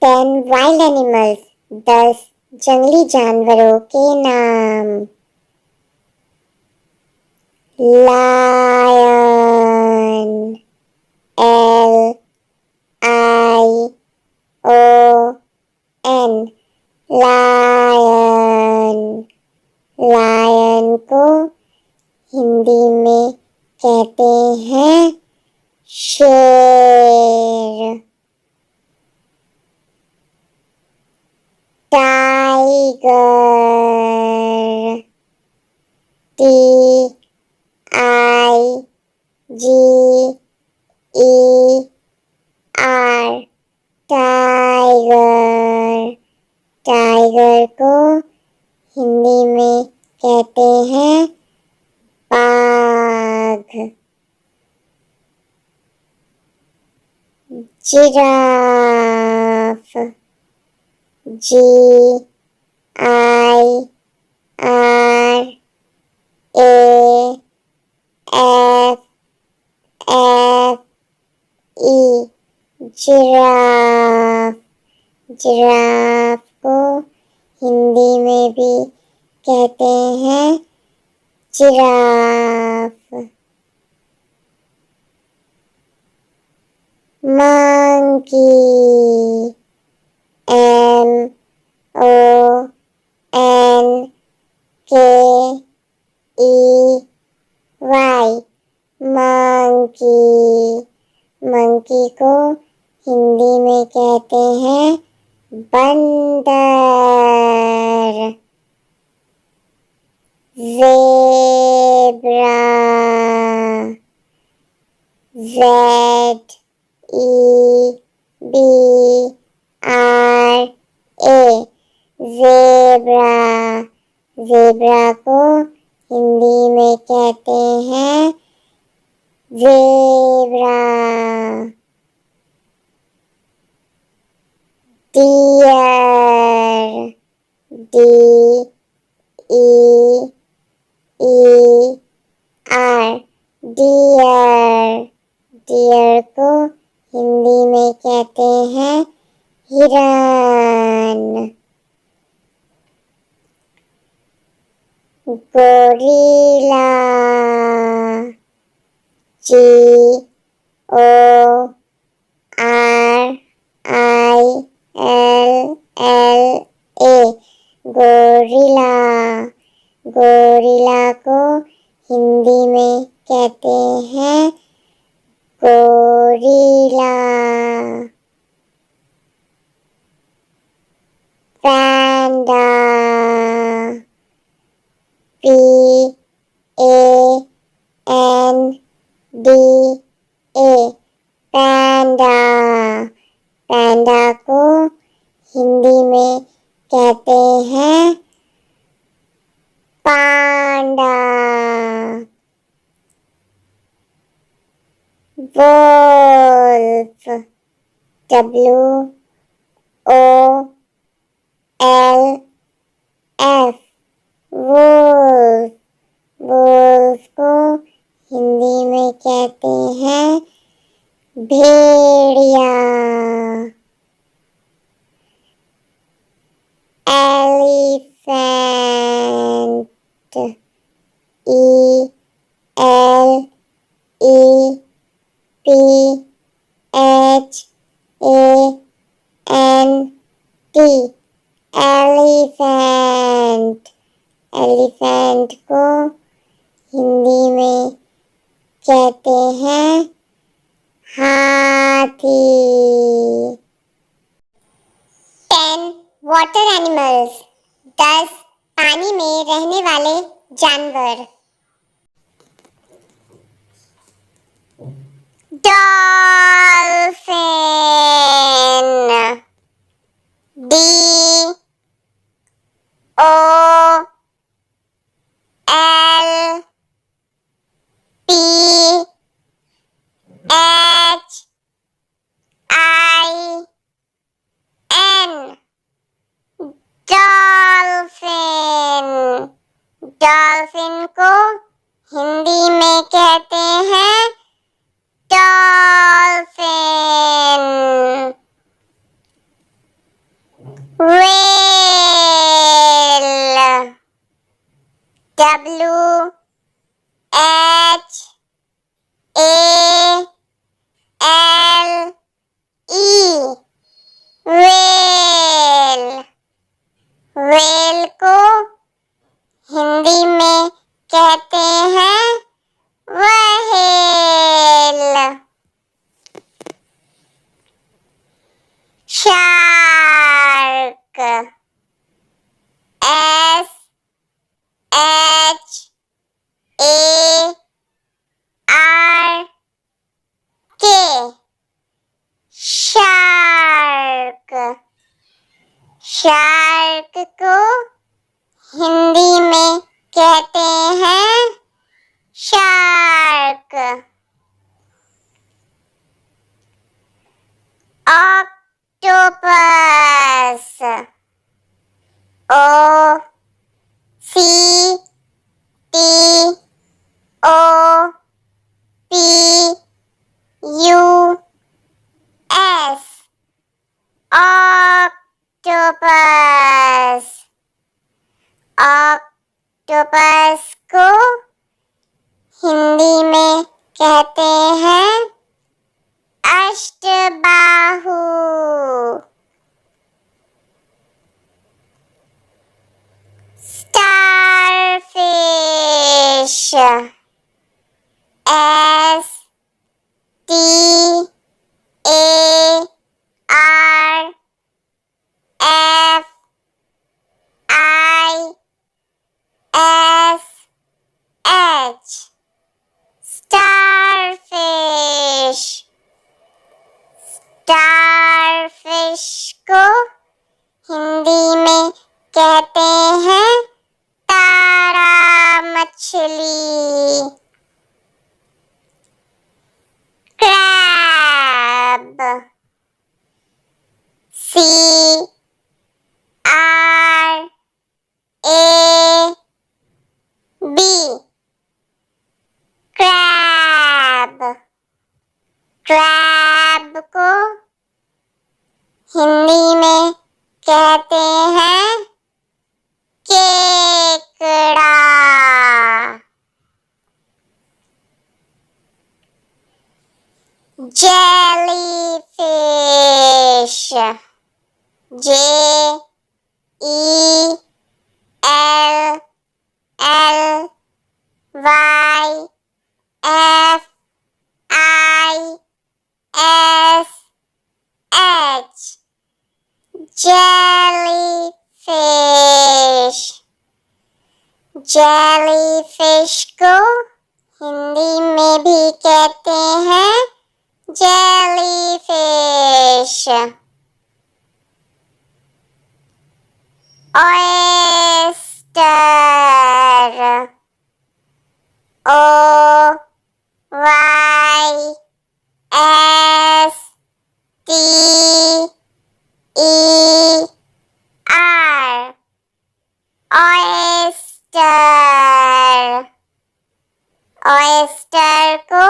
10 wild animals, 10 जंगली जानवरों के नाम। Lion, LION, lion. लायन को हिंदी में कहते हैं शेर। Tiger, TIGER, tiger. टाइगर को हिंदी में कहते हैं बाघ। Giraffe, GIRAFFE, giraffe. जिराफ को हिंदी में भी कहते हैं giraffe. Monkey, MONKEY, monkey. Monkey को हिंदी में कहते हैं बंदर। Zebra, ZEBRA, zebra. ज़ेब्रा को हिंदी में कहते हैं zebra. Deer, DEER, deer. Deer को हिंदी में कहते हैं हिरन। Gorilla, GORILLA, gorilla. गोरिल्ला को हिंदी में कहते हैं गोरिल्ला। पैंडा, PANDA, पैंडा। पैंडा को हिंदी में कहते हैं panda. Wolf, WOLF, wolf. Wolf को हिंदी में कहते हैं भेड़िया। Elephant, ELEPHANT, elephant. एलिफेंट को हिंदी में कहते हैं हाथी। 10 वाटर एनिमल्स, 10 पानी में रहने वाले जानवर। Dolphin, DOLPHIN, dolphin. डॉल्फिन को हिंदी में कहते हैं dolphin. W H A L E whale। whale को हिंदी में कहते हैं whale. Shark S H A R K shark. Shark को हिंदी में कहते हैं shark. Octopus O C T O P U S octopus. Octopus को हिंदी में कहते हैं अष्टबाहु। Starfish S T A R F I S H starfish. Starfish को हिंदी में कहते हैं तारा मछली। Crab C R A B crab. Crab को हिंदी में कहते हैं केकड़ा। Jellyfish J E L L Y F I S H jellyfish. Jellyfish को हिंदी में भी कहते हैं jellyfish. Oyster O Y S T E R oyster. Oyster को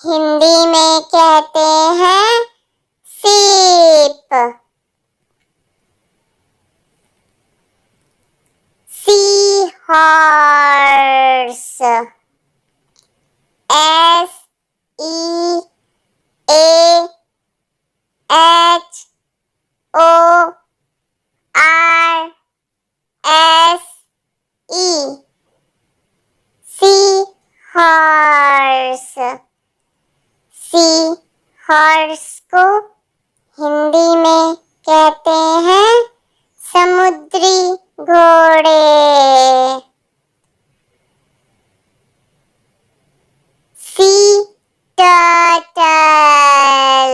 हिंदी में कहते हैं सीप। Sea horse S E A H O R S E sea horse. Sea horse को हिंदी में कहते हैं समुद्री घोड़े। Sea turtle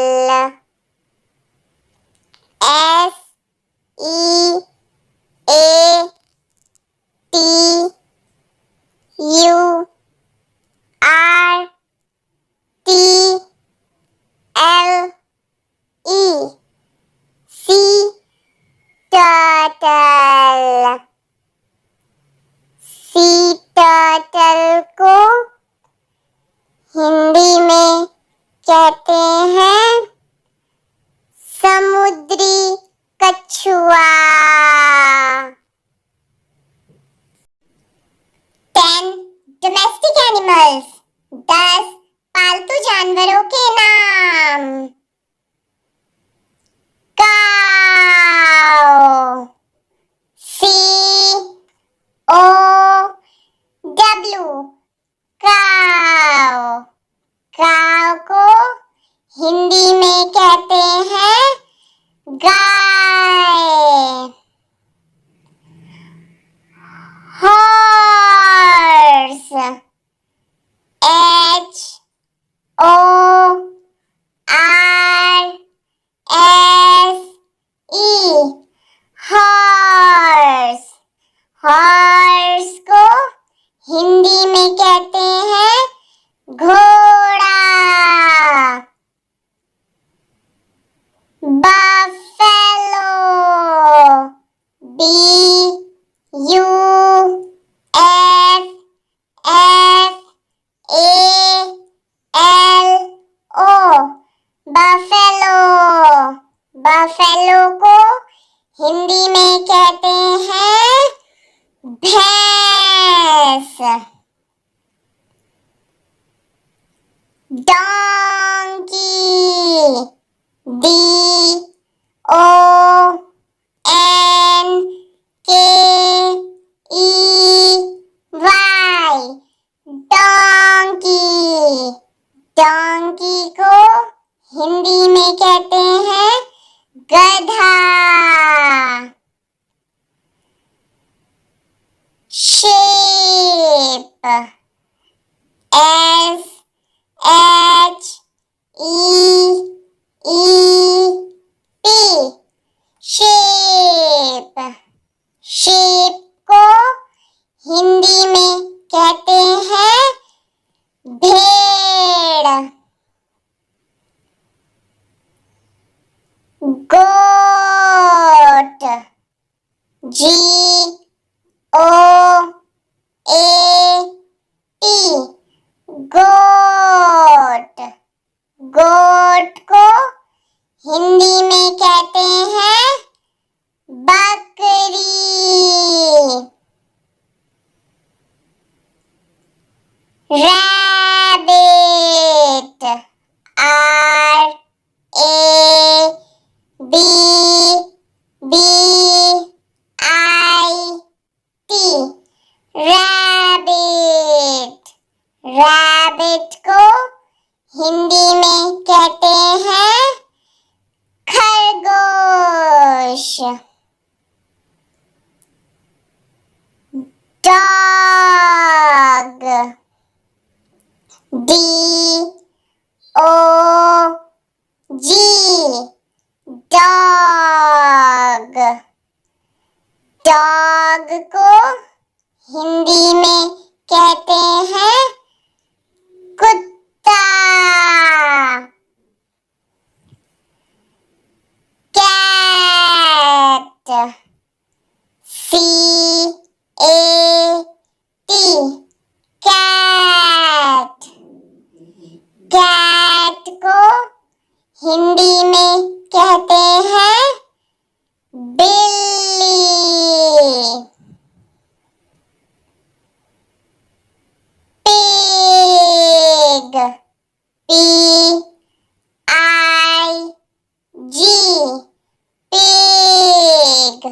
S E A T U R T L E sea turtle. Sea turtle को हिंदी में कहते हैं समुद्री कछुआ। बफेलो को हिंदी में कहते हैं भैंस। Donkey, DONKEY, donkey. डोंकी को हिंदी में कहते हैं गधा। Shape, SHEEP, shape. शेप को हिंदी में कहते हैं भेड़। गोट, GOAT, गोट। गोट को हिंदी में कहते हैं बकरी। Rabbit, RABBIT, rabbit. रैबिट को हिंदी में कहते हैं खरगोश। Dog, DOG, dog. डॉग को हिंदी में कहते हैं कुत्ता। Cat, CAT, cat. कैट को हिंदी में कहते हैं बिल्ली। Pig, PIG, pig.